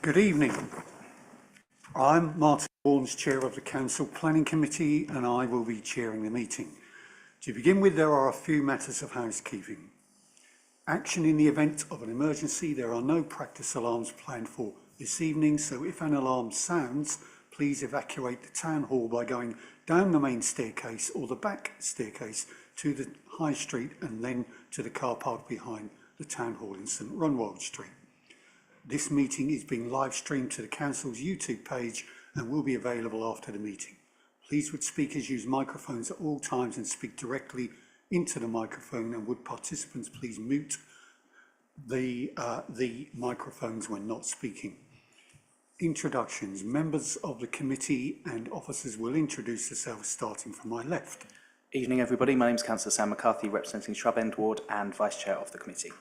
Good evening. I'm Martin Bournes, Chair of the Council Planning Committee, and I will be chairing the meeting. To begin with, there are a few matters of housekeeping. Action in the event of an emergency. There are no practice alarms planned for this evening, so if an alarm sounds, please evacuate the Town Hall by going down the main staircase or the back staircase to the High Street and then to the car park behind the Town Hall in St Runwald Street. This meeting is being live streamed to the Council's YouTube page and will be available after the meeting. Please would speakers use microphones at all times and speak directly into the microphone, and would participants please mute the microphones when not speaking. Introductions. Members of the committee and officers will introduce themselves, starting from my left. Evening everybody, my name is Councillor Sam McCarthy, representing Shrub End Ward and Vice Chair of the committee.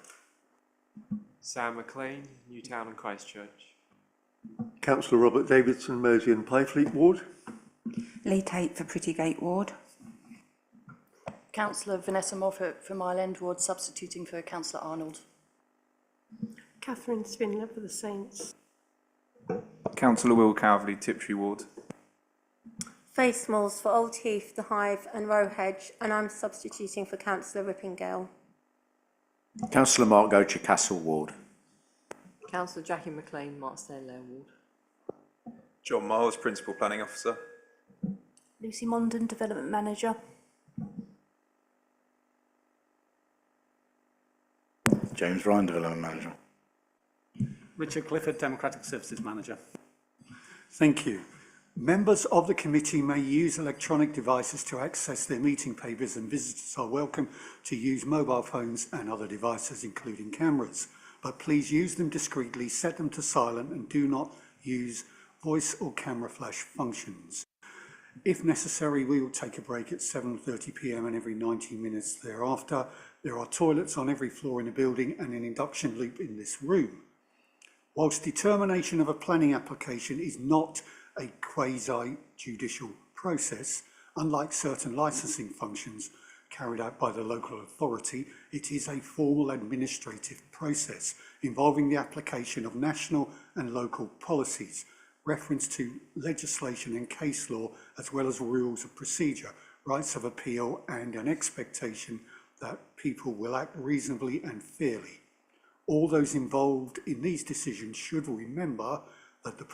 Sam McLean, Newtown and Christchurch. Councillor Robert Davidson, Mersey and Playfleet Ward. Lee Tate for Prettygate Ward. Councillor Vanessa Moffat for Mile End Ward, substituting for Councillor Arnold. Catherine Spindler for the Saints. Councillor Will Calverley, Tiptree Ward. Faye Smalls for Old Heath, The Hive and Roe Hedge, and I'm substituting for Councillor Rippingale. Councillor Mark Gocher, Castle Ward. Councillor Jackie McLean, Marksdale Lair Ward. John Miles, Principal Planning Officer. Lucy Mondon, Development Manager. James Ryan, Development Manager. Richard Clifford, Democratic Services Manager. Thank you. Members of the committee may use electronic devices to access their meeting papers, and visitors are welcome to use mobile phones and other devices, including cameras. But please use them discreetly, set them to silent, and do not use voice or camera flash functions. If necessary, we will take a break at 7:30 p.m. and every 90 minutes thereafter. There are toilets on every floor in the building and an induction loop in this room. Whilst determination of a planning application is not a quasi-judicial process, unlike certain licensing functions carried out by the local authority, it is a formal administrative process involving the application of national and local policies, reference to legislation and case law, as well as rules of procedure, rights of appeal, and an expectation that people will act reasonably and fairly. All those involved in these decisions should remember that the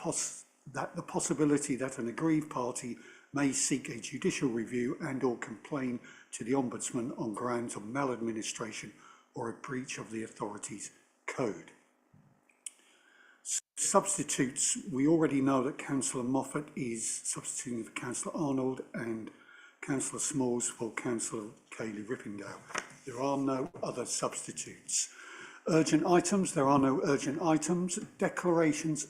possibility that an aggrieved party may seek a judicial review and or complain to the Ombudsman on grounds of maladministration or a breach of the authority's code. Substitutes. We already know that Councillor Moffat is substituting for Councillor Arnold and Councillor Smalls for Councillor Kayleigh Rippingale. There are no other substitutes. Urgent items. There are no urgent items. Declarations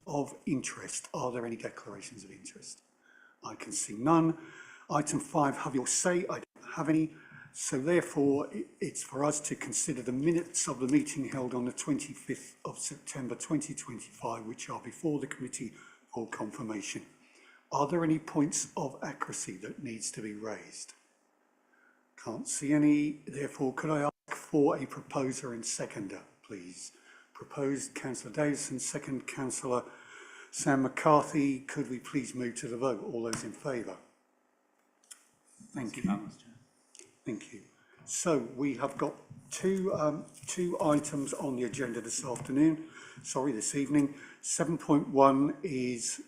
of interest. Are there any declarations of interest? I can see none. Item 5, have your say. I don't have any. So therefore, it's for us to consider the minutes of the meeting held on the 25th of September 2025, which are before the committee for confirmation. Are there any points of accuracy that needs to be raised? Can't see any. Therefore, could I ask for a proposer and seconder, please? Proposed, Councillor Davison. Second, Councillor Sam McCarthy. Could we please move to the vote? All those in favour? Thank you. Thank you. So we have got two items on the agenda this evening. 7.1 is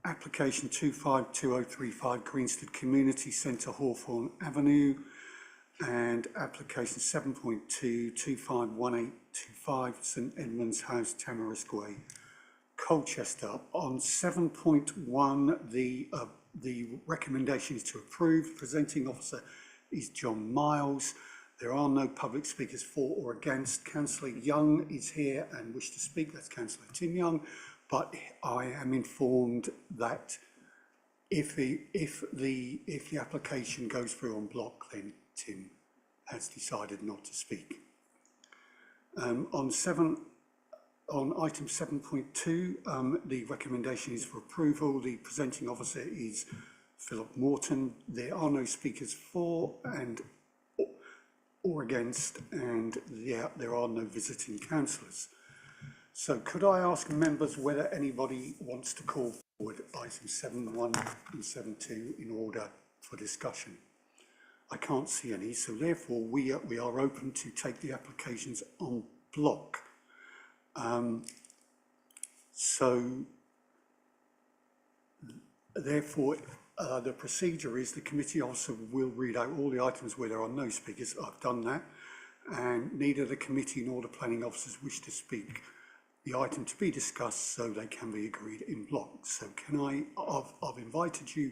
application 252035 Greenstead Community Centre, Hawthorne Avenue, and application 7.2 251825 St Edmund's House, Tamarisk Way, Colchester. On 7.1, the recommendation is to approve. Presenting officer is John Miles. There are no public speakers for or against. Councillor Young is here and wishes to speak. That's Councillor Tim Young. But I am informed that if the application goes through en bloc, then Tim has decided not to speak. On item 7.2, the recommendation is for approval. The presenting officer is Philip Morton. There are no speakers for or against, and there are no visiting councillors. So could I ask members whether anybody wants to call forward items 7.1 and 7.2 in order for discussion? I can't see any, so therefore we are open to take the applications on block. So therefore, the procedure is the committee also will read out all the items where there are no speakers. I've done that, and neither the committee nor the planning officers wish to speak the item to be discussed, so they can be agreed in block. So I've invited you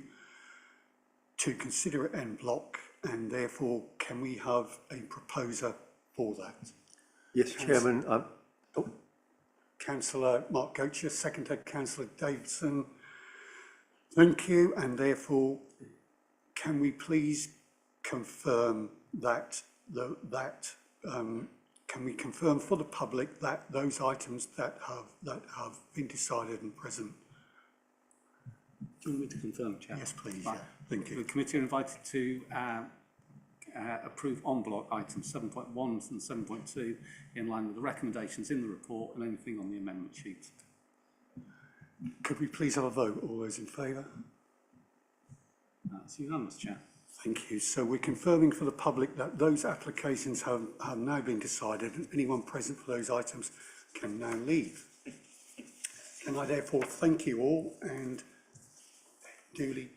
to consider it en bloc, and therefore can we have a proposer for that? Yes, Chairman. Councillor Mark Gocher, seconded Councillor Davidson. Thank you, and therefore can we please confirm that can we confirm for the public that those items that have been decided and present? Do you want me to confirm, Chair? Yes, please. Right. Yeah. Thank The you. committee are invited to approve en bloc items 7.1 and 7.2 in line with the recommendations in the report and anything on the amendment sheet. Could we please have a vote? All those in favour? That's unanimous, Chair. Thank you. So we're confirming for the public that those applications have now been decided, and anyone present for those items can now leave. Can I therefore thank you all and duly